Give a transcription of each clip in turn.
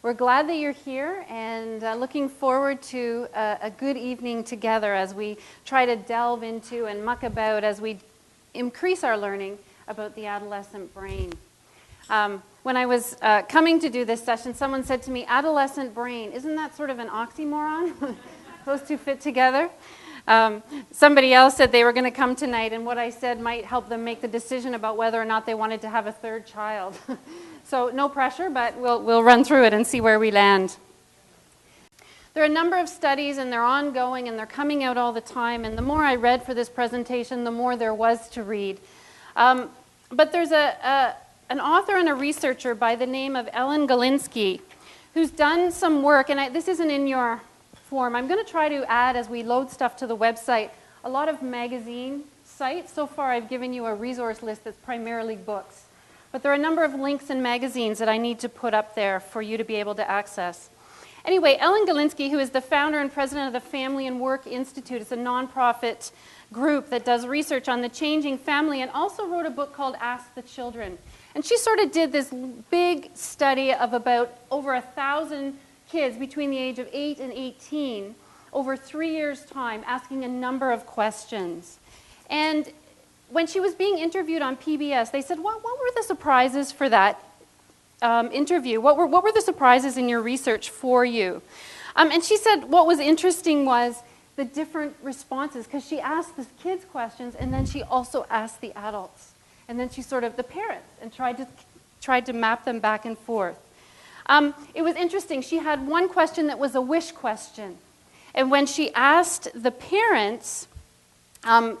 We're glad that you're here and looking forward to a good evening together as we try to delve into and muck about as we increase our learning about the adolescent brain. When I was coming to do this session, someone said to me, adolescent brain, isn't that sort of an oxymoron? Those two fit together? Somebody else said they were going to come tonight, and what I said might help them make the decision about whether or not they wanted to have a third child. So no pressure, but we'll run through it and see where we land. There are a number of studies, and they're ongoing, and they're coming out all the time, and the more I read for this presentation, the more there was to read. But there's an author and a researcher by the name of Ellen Galinsky who's done some work, and this isn't in your form. I'm going to try to add, as we load stuff to the website, a lot of magazine sites. So far I've given you a resource list that's primarily books. But there are a number of links and magazines that I need to put up there for you to be able to access. Anyway, Ellen Galinsky, who is the founder and president of the Family and Work Institute, it's a nonprofit group that does research on the changing family, and also wrote a book called Ask the Children. And she sort of did this big study of about over 1,000 kids between the age of 8 and 18 over 3 years' time, asking a number of questions. And when she was being interviewed on PBS, they said, what were the surprises for that interview? What were the surprises in your research for you? And she said what was interesting was the different responses, because she asked the kids questions, and then she also asked the adults, and then she sort of the parents, and tried to map them back and forth. It was interesting. She had one question that was a wish question, and when she asked the parents,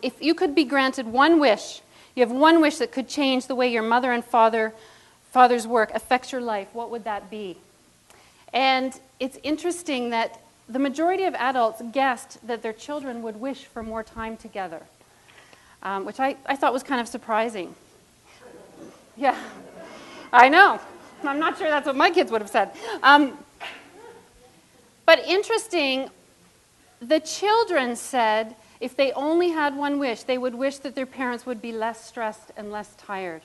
if you could be granted one wish, you have one wish that could change the way your mother and father's work affects your life, what would that be? And it's interesting that the majority of adults guessed that their children would wish for more time together, which I thought was kind of surprising. Yeah, I know. I'm not sure that's what my kids would have said. But interesting, the children said if they only had one wish, they would wish that their parents would be less stressed and less tired.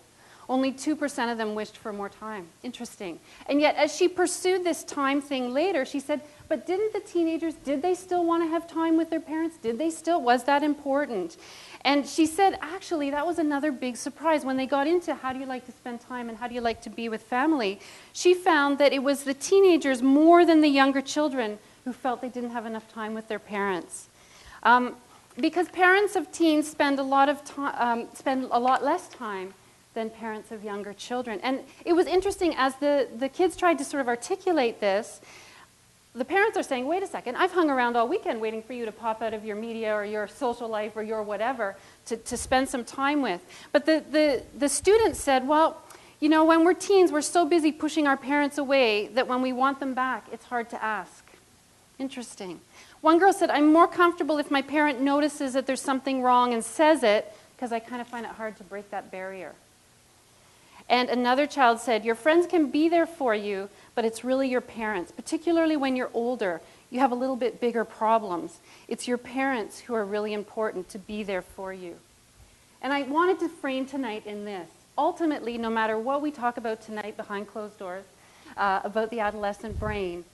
Only 2% of them wished for more time. Interesting. And yet, as she pursued this time thing later, she said, but didn't the teenagers, did they still want to have time with their parents? Was that important? And she said, actually, that was another big surprise. When they got into how do you like to spend time and how do you like to be with family, she found that it was the teenagers more than the younger children who felt they didn't have enough time with their parents. Because parents of teens spend a lot less time than parents of younger children. And it was interesting, as the kids tried to sort of articulate this, the parents are saying, wait a second, I've hung around all weekend waiting for you to pop out of your media or your social life or your whatever to spend some time with. But the students said, well, you know, when we're teens, we're so busy pushing our parents away that when we want them back, it's hard to ask. Interesting. One girl said, I'm more comfortable if my parent notices that there's something wrong and says it, because I kind of find it hard to break that barrier. And another child said, your friends can be there for you, but it's really your parents. Particularly when you're older, you have a little bit bigger problems. It's your parents who are really important to be there for you. And I wanted to frame tonight in this. Ultimately, no matter what we talk about tonight behind closed doors, about the adolescent brain,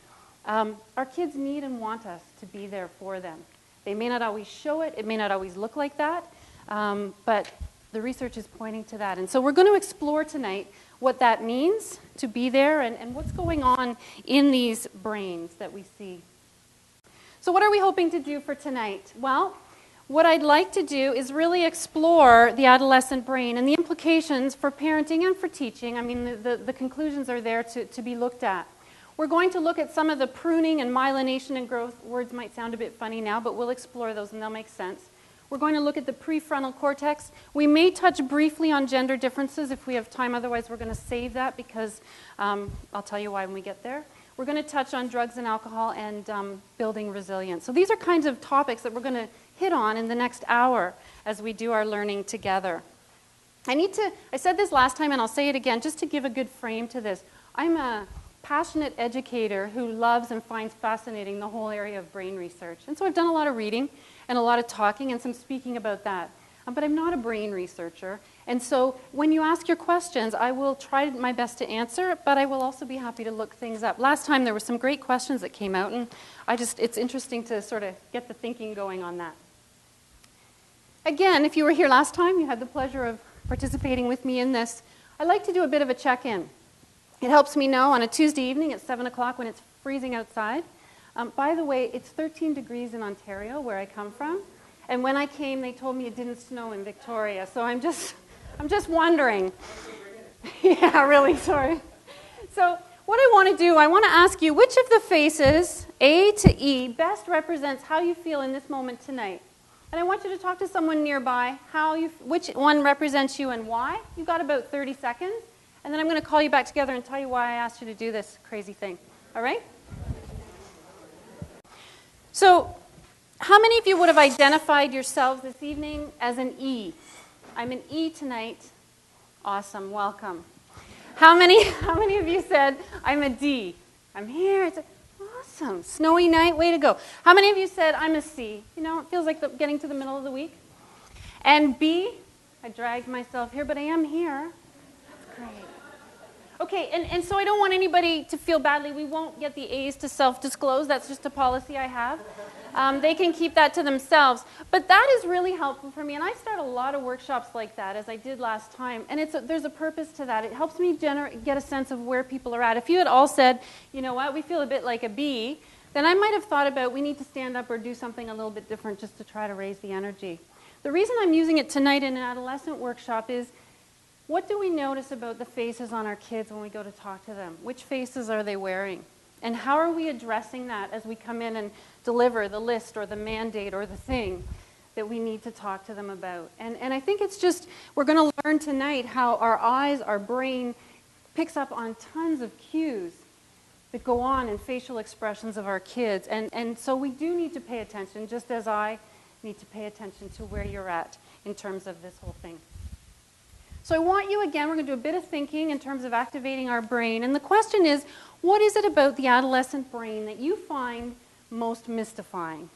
our kids need and want us to be there for them. They may not always show it. It may not always look like that. But the research is pointing to that. And so we're going to explore tonight what that means to be there and what's going on in these brains that we see. So what are we hoping to do for tonight? Well, what I'd like to do is really explore the adolescent brain and the implications for parenting and for teaching. I mean, the conclusions are there to be looked at. We're going to look at some of the pruning and myelination and growth. Words might sound a bit funny now, but we'll explore those and they'll make sense. We're going to look at the prefrontal cortex. We may touch briefly on gender differences if we have time. Otherwise, we're going to save that because I'll tell you why when we get there. We're going to touch on drugs and alcohol and building resilience. So these are kinds of topics that we're going to hit on in the next hour as we do our learning together. I said this last time and I'll say it again just to give a good frame to this. I'm a passionate educator who loves and finds fascinating the whole area of brain research. And so I've done a lot of reading and a lot of talking and some speaking about that. but I'm not a brain researcher. And so when you ask your questions, I will try my best to answer, but I will also be happy to look things up. Last time there were some great questions that came out, and it's interesting to sort of get the thinking going on that. Again, if you were here last time, you had the pleasure of participating with me in this. I like to do a bit of a check-in. It helps me know on a Tuesday evening at 7 o'clock when it's freezing outside. By the way, it's 13 degrees in Ontario, where I come from. And when I came, they told me it didn't snow in Victoria. So I'm just wondering. Yeah, really, sorry. So what I want to do, I want to ask you, which of the faces, A to E, best represents how you feel in this moment tonight? And I want you to talk to someone nearby, which one represents you and why. You've got about 30 seconds. And then I'm going to call you back together and tell you why I asked you to do this crazy thing. All right? So, how many of you would have identified yourselves this evening as an E? I'm an E tonight. Awesome, welcome. How many of you said, I'm a D? I'm here. It's awesome. Snowy night, way to go. How many of you said, I'm a C? You know, it feels like getting to the middle of the week. And B, I dragged myself here, but I am here. That's great. Okay, and so I don't want anybody to feel badly. We won't get the A's to self-disclose. That's just a policy I have. They can keep that to themselves. But that is really helpful for me. And I start a lot of workshops like that, as I did last time. And there's a purpose to that. It helps me get a sense of where people are at. If you had all said, you know what, we feel a bit like a B, then I might have thought about we need to stand up or do something a little bit different just to try to raise the energy. The reason I'm using it tonight in an adolescent workshop is, what do we notice about the faces on our kids when we go to talk to them? Which faces are they wearing? And how are we addressing that as we come in and deliver the list or the mandate or the thing that we need to talk to them about? And I think it's just, we're going to learn tonight how our eyes, our brain picks up on tons of cues that go on in facial expressions of our kids. And so we do need to pay attention, just as I need to pay attention to where you're at in terms of this whole thing. So I want you, again, we're going to do a bit of thinking in terms of activating our brain. And the question is, what is it about the adolescent brain that you find most mystifying?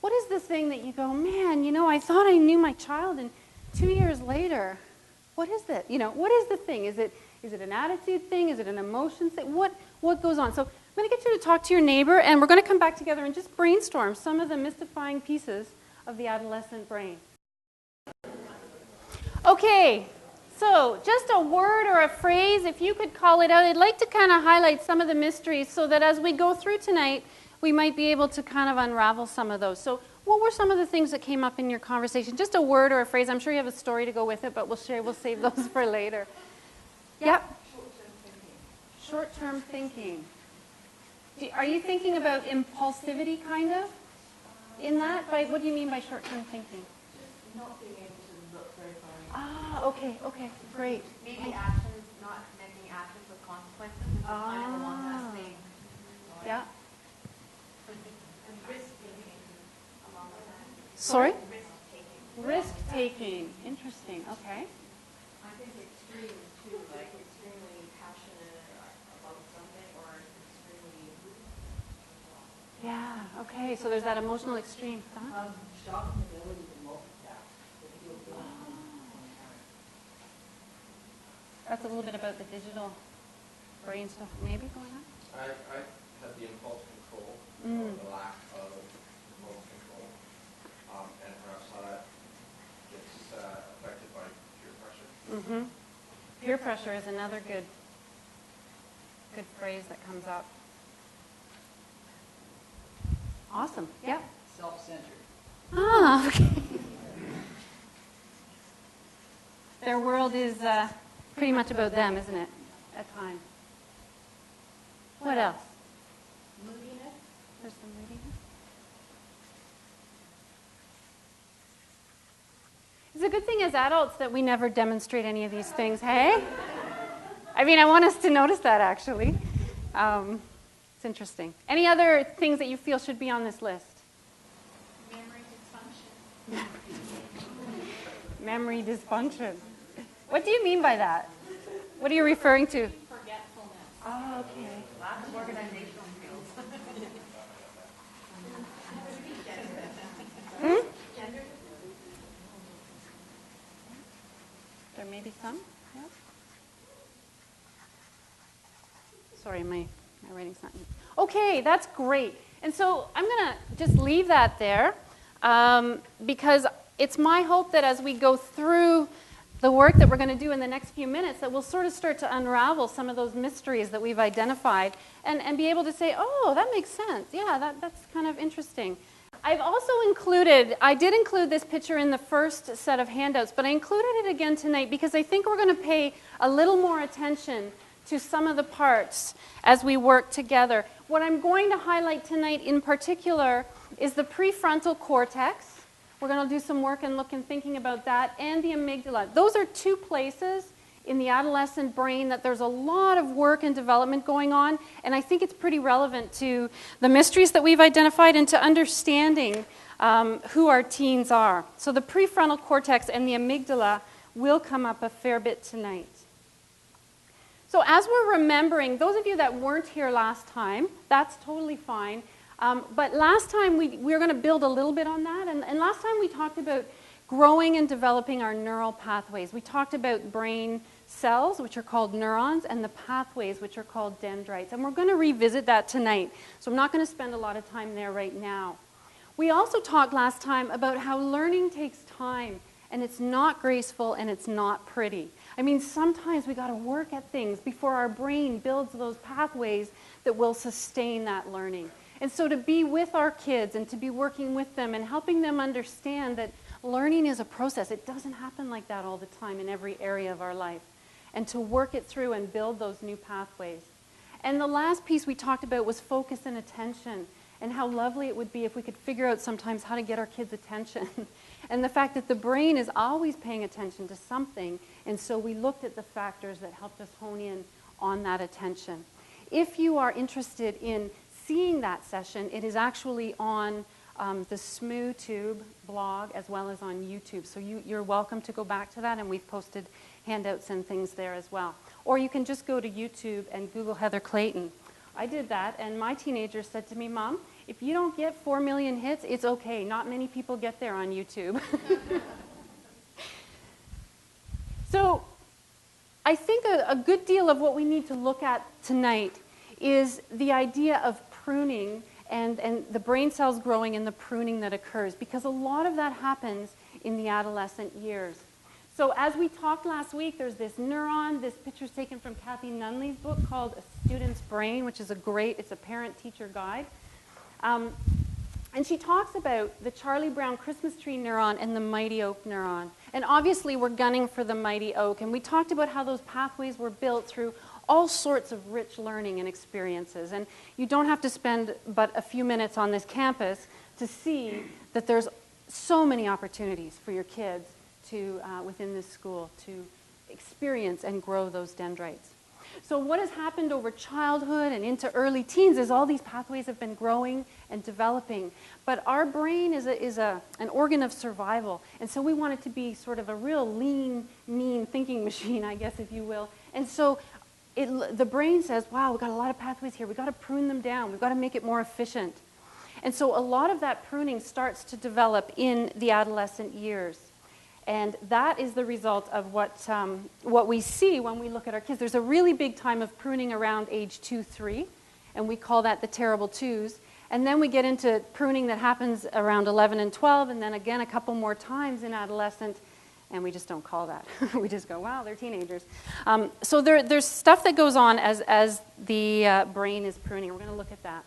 What is the thing that you go, man, you know, I thought I knew my child, and 2 years later, what is it? You know, what is the thing? Is it an attitude thing? Is it an emotion thing? What goes on? So I'm going to get you to talk to your neighbor, and we're going to come back together and just brainstorm some of the mystifying pieces of the adolescent brain. Okay, so just a word or a phrase, if you could call it out. I'd like to kind of highlight some of the mysteries so that as we go through tonight, we might be able to kind of unravel some of those. So what were some of the things that came up in your conversation? Just a word or a phrase. I'm sure you have a story to go with it, but we'll save those for later. Yep. Short-term thinking. Are you thinking about impulsivity, kind of, in that? What do you mean by short-term thinking? Just not being able to look very far. Ah, okay, great. Maybe actions, not making actions with consequences, is kind of along that same. Yeah. And risk-taking along with that. Sorry? Risk-taking. Risk-taking. Interesting, okay. I think extreme, too, like extremely passionate about something or extremely... Yeah, okay, so there's that emotional extreme. Huh? Shocking ability to multitask. That's a little bit about the digital brain stuff maybe going on? I had the impulse control, or the lack of impulse control, and perhaps how that gets affected by peer pressure. Peer pressure is another good phrase that comes up. Awesome, yeah. Self-centered. Ah, okay. Their world is pretty much about them, isn't it, at times? What else? Moodiness. There's some moodiness. It's a good thing as adults that we never demonstrate any of these things, hey? I mean, I want us to notice that, actually. It's interesting. Any other things that you feel should be on this list? Memory dysfunction. Memory dysfunction. What do you mean by that? What are you referring to? Forgetfulness. Oh, okay. Lack of organizational skills. There may be some. Yeah. Sorry, my writing's not neat. Okay, that's great. And so I'm going to just leave that there because it's my hope that as we go through the work that we're going to do in the next few minutes, that we'll sort of start to unravel some of those mysteries that we've identified and be able to say, oh, that makes sense. Yeah, that's kind of interesting. I've also I did include this picture in the first set of handouts, but I included it again tonight because I think we're going to pay a little more attention to some of the parts as we work together. What I'm going to highlight tonight in particular is the prefrontal cortex. We're going to do some work and thinking about that, and the amygdala. Those are two places in the adolescent brain that there's a lot of work and development going on, and I think it's pretty relevant to the mysteries that we've identified and to understanding who our teens are. So the prefrontal cortex and the amygdala will come up a fair bit tonight. So as we're remembering, those of you that weren't here last time, that's totally fine. But last time we were going to build a little bit on that. And last time we talked about growing and developing our neural pathways. We talked about brain cells, which are called neurons, and the pathways, which are called dendrites. And we're going to revisit that tonight. So I'm not going to spend a lot of time there right now. We also talked last time about how learning takes time. And it's not graceful and it's not pretty. I mean, sometimes we got to work at things before our brain builds those pathways that will sustain that learning. And so to be with our kids and to be working with them and helping them understand that learning is a process. It doesn't happen like that all the time in every area of our life. And to work it through and build those new pathways. And the last piece we talked about was focus and attention, and how lovely it would be if we could figure out sometimes how to get our kids' attention. And the fact that the brain is always paying attention to something, and so we looked at the factors that helped us hone in on that attention. If you are interested in seeing that session, it is actually on the SMUS blog as well as on YouTube. So you're welcome to go back to that, and we've posted handouts and things there as well. Or you can just go to YouTube and Google Heather Clayton. I did that, and my teenager said to me, Mom, if you don't get 4 million hits, it's okay. Not many people get there on YouTube. So I think a good deal of what we need to look at tonight is the idea of pruning and the brain cells growing and the pruning that occurs, because a lot of that happens in the adolescent years. So as we talked last week, there's this neuron. This picture's taken from Kathy Nunley's book called A Student's Brain, which is it's a parent-teacher guide. And she talks about the Charlie Brown Christmas tree neuron and the mighty oak neuron. And obviously we're gunning for the mighty oak. And we talked about how those pathways were built through all sorts of rich learning and experiences. And you don't have to spend but a few minutes on this campus to see that there's so many opportunities for your kids to, within this school, to experience and grow those dendrites. So what has happened over childhood and into early teens is all these pathways have been growing and developing. But our brain is an organ of survival. And so we want it to be sort of a real lean, mean thinking machine, I guess, if you will. And so the brain says, wow, we've got a lot of pathways here. We've got to prune them down. We've got to make it more efficient. And so a lot of that pruning starts to develop in the adolescent years. And that is the result of what we see when we look at our kids. There's a really big time of pruning around age 2, 3, and we call that the terrible twos. And then we get into pruning that happens around 11 and 12, and then again a couple more times in adolescent, and we just don't call that. We just go, wow, they're teenagers. So there's stuff that goes on as the brain is pruning. We're going to look at that.